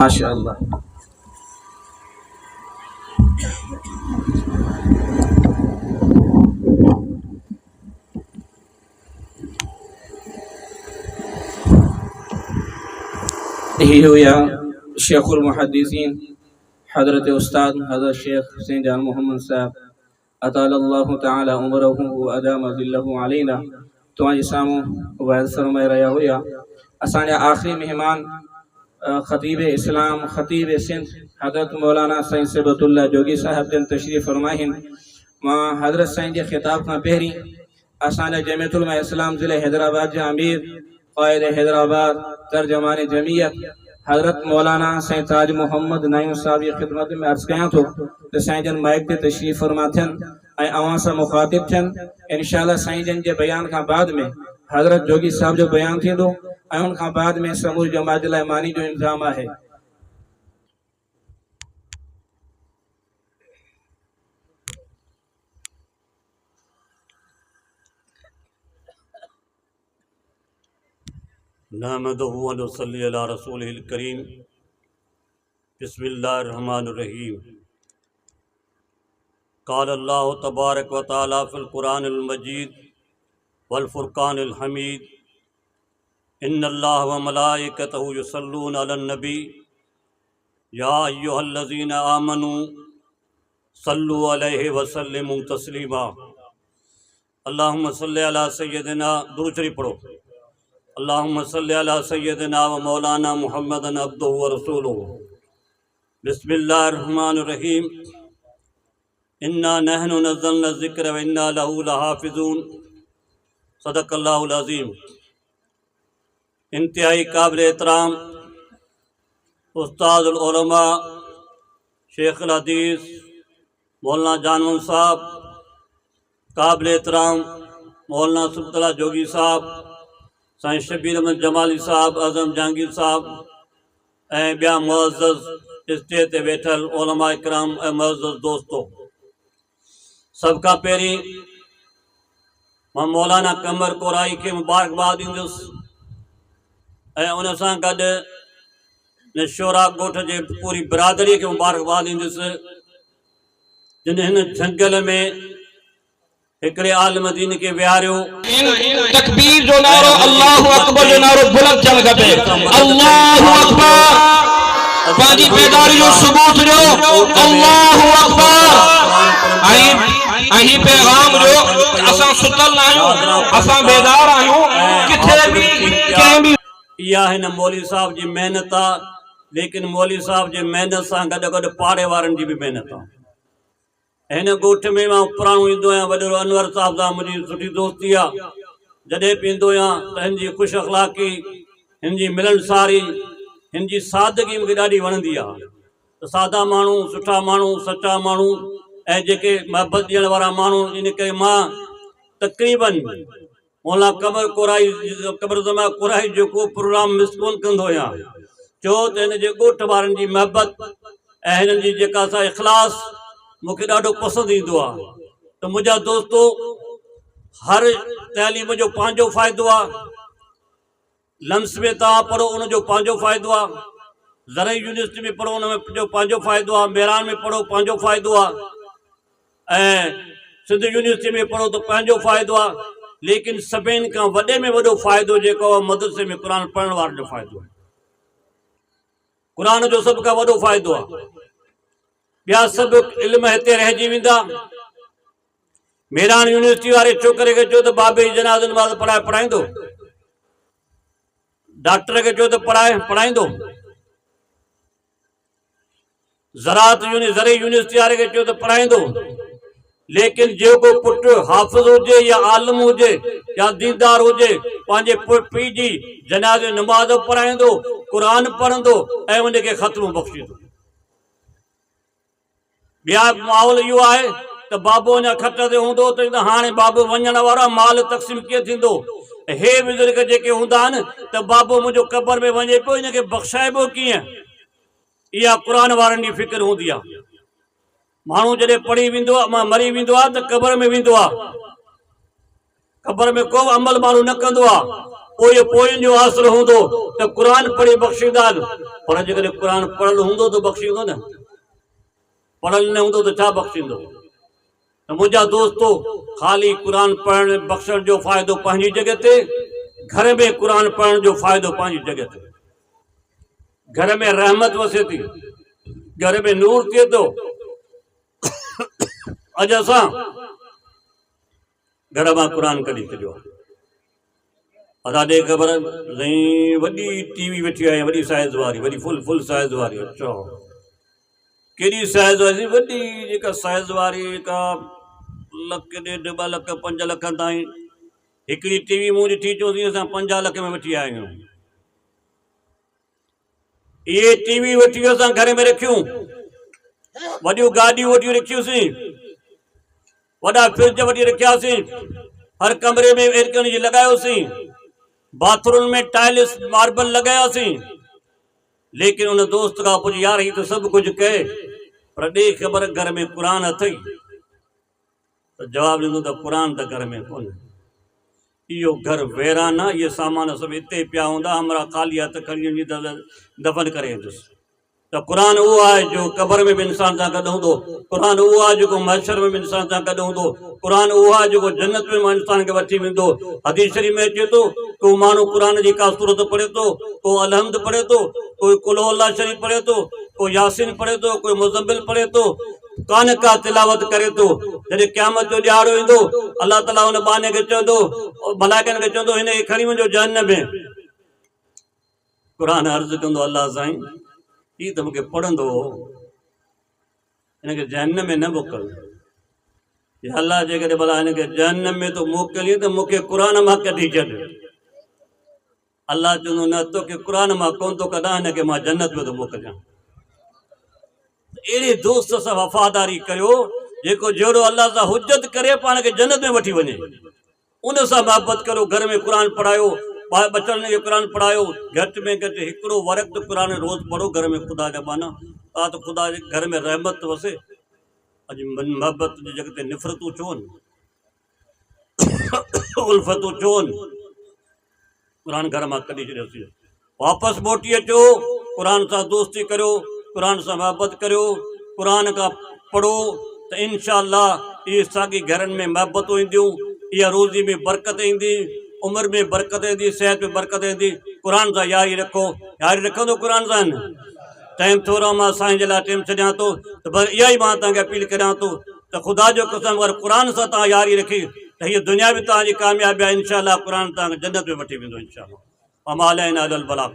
ماشاء اللہ. یہی ہو یا شیخ المحدثین حضرت استاد حضرت شیخ حسین جان محمد صاحب اطال اللہ تعالی عمرہ و ادام ذلہ علینا تمہاری سامو وعد فرمائے رہا ہویا اسانے آخری مہمان خطیب اسلام خطیب سندھ حضرت مولانا سائن صبت اللہ جوگی صاحب دن تشریف فرمائن ماں حضرت سائن جے خطاب کا پہری اسانے جمعیت علماء اسلام ضلع حیدرآباد جے امیر قائد حیدرآباد ترجمان جمعیت حضرت مولانا سائن تاج محمد نائم صاحب یہ خدمت میں عرض کیا تو سائن جن مائک دے تشریف فرماتن آوان سا مخاطب تھن انشاءاللہ سائن جن جے بیان کا بعد میں حضرت جوگی صاحب جو بیان تھی دو ان کا بعد میں سمور جماعت الایمانی جو انتظام ہے. نحمدہ و نصلی علی رسولہ الکریم. بسم اللہ الرحمن الرحیم. قال اللہ تبارک و تعالی فی القرآن المجید والفرقان الحمید ان اللہ و ملائکتہ یصلون علی النبی یا ایہا الذین آمنوا صلوا علیہ وسلموا تسلیما. اللہم صلی علی سیدنا دوسری پڑھو. اللہم صلی علی سیدنا و مولانا محمد عبدہ و رسولہ. بسم اللہ الرحمن الرحیم. انا نحن نزلنا الذکر و انا لہ لحافظون. صدق اللہ العظیم. انتہائی قابل احترام استاد العلماء شیخ الحدیث مولانا جانون صاحب، قابل احترام مولانا سبت اللہ جوگی صاحب، سائن شبیر احمد جمالی صاحب، اعظم جہانگیر صاحب اے بیا معزز اسٹیج تے ویٹھل علماء اکرام اے معزز دوستو، سب کا پہری میں مولانا قمر کورائی کے مبارکباد دیندس اے ان سان گڈ نشورا گوٹھ جے پوری برادری کے مبارکباد دیندس جن ہن جنگل میں ایکڑے عالم دین کے ویاریو تکبیر جو نعرہ اللہ اکبر جو نعرہ بلند چل گئے اللہ اکبر پانی بیداری جو ثبوت جو اللہ اکبر آئی پیغام جو اساں ستل آئیوں اساں بیدار آئیوں کتھے بھی کہیں بھی یہ ہے نا مولی صاحب جی محنت آ، لیکن مولی صاحب جی محنت ساں گڈ گڈ پاڑے وارن جی بھی محنت آ. ہن گوٹھ میں ماں پرانو ایندو آیاں وڈیرو انور صاحب سان مجھے سٹھی دوستی آ. جڈے پیندو آیاں تے ہن جی خوش اخلاقی، ہن جی ملن ساری، ہن جی سادگی مجھے ڈاڈی وणندی آ. سادہ مانو سٹھا مانو سچا مانو اے جے محبت ڈیण وارا مانو ان کے ماں تقریباً مولانا قمر زما کورائی جو کو پروگرام مسکون کندو آیاں چو تے ہن جے ڳوٺ وارن جی محبت اے ہن جی جیکا سا اخلاص مجھے ڈاڈو پسند ایندو آ. تو مجھا دوستو ہر تعلیم جو پانجو فائدو آ. لمس میں تا پڑھو ان جو پانجو فائدو آ، زرعی یونیورسٹی میں پڑھو ان میں جو پانجو فائدو آ، میران میں پڑھو پانجو فائدو آ، سندھ یونیورسٹی میں پڑھو تو پانجو فائدو آ. لیکن سبین کا وڈے میں وڈو فائدو جیکو مدرسے میں قرآن پڑھن وارن جو فائدو ہے. قرآن جو سب کا وڈو فائدو آ. بیا سب علم ہتے رہجی ویندا. میران یونیورسٹی والے چھوکرے کے جو تو بابے جناز نماز پڑھائیں دو، ڈاکٹر کے جو تو پڑھائیں دو، زرعی یونیورسٹی والے کے جو تو پڑھائیں دو. لیکن جو کو پٹ حافظ ہوجے یا عالم ہوجے یا دیندار ہوجے پانجے پی جی جناز نماز پڑھائیں دو، قرآن پڑھن دو اے ان کے ختم بخشی دو. بیا ماحول یہ ہے تو بابو انا کھٹ تے ہوندو تو ہانے بابو ونجن وارا مال تقسیم کیے تھیندو. ہے بزرگ جے کے ہوندا تو بابو مجھو قبر میں ونجے پو ان کے بخشائے بو کیے. یہ قرآن وارن کی فکر ہوندی آ. مانو جڑے پڑھی ویندو مری ویندو آ تو قبر میں ویندو آ. क़ब्र में को अमल माण्हू न कंदो आहे पोइ पोयनि जो आसरो हूंदो त क़ुर पढ़ी बख़्शींदा, पर जेकॾहिं क़ुर पढ़ियलु हूंदो त बख़्शींदो न, पढ़ियलु न हूंदो त छा बख़्शींदो। त मुंहिंजा दोस्तो, ख़ाली क़ुर पढ़ण बख़्शण जो फ़ाइदो पंहिंजी जॻह ते, घर में क़ुर पढ़ण जो फ़ाइदो पंहिंजी जॻह ते। घर में रहमत वसे थी, घर में नूर थिए थो। अॼु असां घर मां क़ुर कढी छॾियो आहे। असां ॾे ख़बर साईं वॾी टीवी वेठी आहे, वॾी साइज़ वारी, वॾी फुल साइज़ वारी। अच्छा, केॾी साइज़ वारी? वॾी जेका साइज़ वारी, जेका लख ॾेढ 2 लख 5 लख ताईं हिकिड़ी टीवी मूं ॾिठी, चयोसीं असां 50 लख में वठी आया आहियूं। इहे टीवी वठी असां घर में रखियूं, वॾियूं गाॾियूं वठी रखियूंसीं, वॾा फ्रिज वठी रखियासीं, हर कमरे में एयर कंडीशन लॻायोसीं, बाथरूम में टाइल्स मार्बल लॻायासीं। लेकिन उन दोस्त खां पुछ, यार ही तो सब कुछ कहे, पर ॾे ख़बर घर में क़ुर अथई? त जवाब ॾिनो त क़ुर त घर में कोन्हे। इहो घर वैरान आहे, इहे सामान सभु हिते पिया हूंदा, हमरा ख़ाली हथ खणी वञी दफ़न करे ईंदुसि। त क़ुर उहो आहे जो क़ब्र में बि इंसान सां गॾु हूंदो, क़ुर उहो आहे जेको महशर में बि इंसान सां गॾु हूंदो, क़ुर उहो आहे जेको जन्नत में इंसान खे वठी वेंदो। हदीस शरीफ़ में अचे थो, को माण्हू क़ुर जी का सूरत पढ़े थो, को अलहम्द पढ़े थो, कोई कुल अल्लाह शरीफ़ पढ़े थो, कोई यासीन पढ़े थो, कोई मुज़म्मिल पढ़े थो, कान का तिलावत करे थो। जॾहिं क़यामत जो ॾियारो ईंदो, अल्लाह ताला हुन बाने खे चवंदो, मलाइकनि खे चवंदो, हिन खे खणी वञो जहन्नम में। क़ुर अर्ज़ु कंदो, अल्लाह साईं ही त मूंखे पढ़ंदो हो, हिनखे जहन्नम में न मोकिल। या अल्लाह जेकॾहिं भला हिनखे जहन्नम में तो मोकिली त मूंखे क़ुर मां कढी छॾ। अल्लाह चवंदो, न तोखे क़ुर मां कोन थो कढां, हिनखे मां जन्नत में थो मोकिलियां। अहिड़े दोस्त सां वफ़ादारी करियो जेको जहिड़ो अल्लाह सां हुज्जत करे पाण खे जन्नत में वठी वञे। उन सां मोहबत करो, घर में क़ुर पढ़ायो, बचड़नि खे क़ुर पढ़ायो, घटि में घटि हिकिड़ो वक़्तु क़ुर रोज़ पढ़ो घर में। ख़ुदा जा बाना ता त ख़ुदा जे घर में रहमत वसे। अॼु मोहबत जी जॻह ते निफ़रतूं छो आहिनि, उल्फतूं छो आहिनि? क़ुर घर मां कढी छॾियोसीं। वापसि मोटी अचो, क़ुर सां दोस्ती करियो, क़ुर सां मोहबत करियो, क़ुर खां पढ़ो, त इंशा अल्लाह इहे साॻी घरनि में मोहबतूं ईंदियूं, इहा रोज़ी में बरकत ईंदी, उमिरि में बरकत ईंदी, सिहत में बरकत ईंदी। क़ुर सां यारी रखो, यारी रखंदो क़ुर सां। टाइम थोरो मां साईं जे लाइ टाइम छॾियां थो, त बसि इहा ई मां तव्हांखे अपील करियां थो त ख़ुदा जो कसम, अगरि क़ुर सां तव्हां यारी रखी त हीअ दुनिया बि तव्हांजी कामयाबी आहे। इंशा अल्लाह क़ुर तव्हांखे जन्नत में वठी वेंदो इंशा अल्लाह। अमाल अलबला।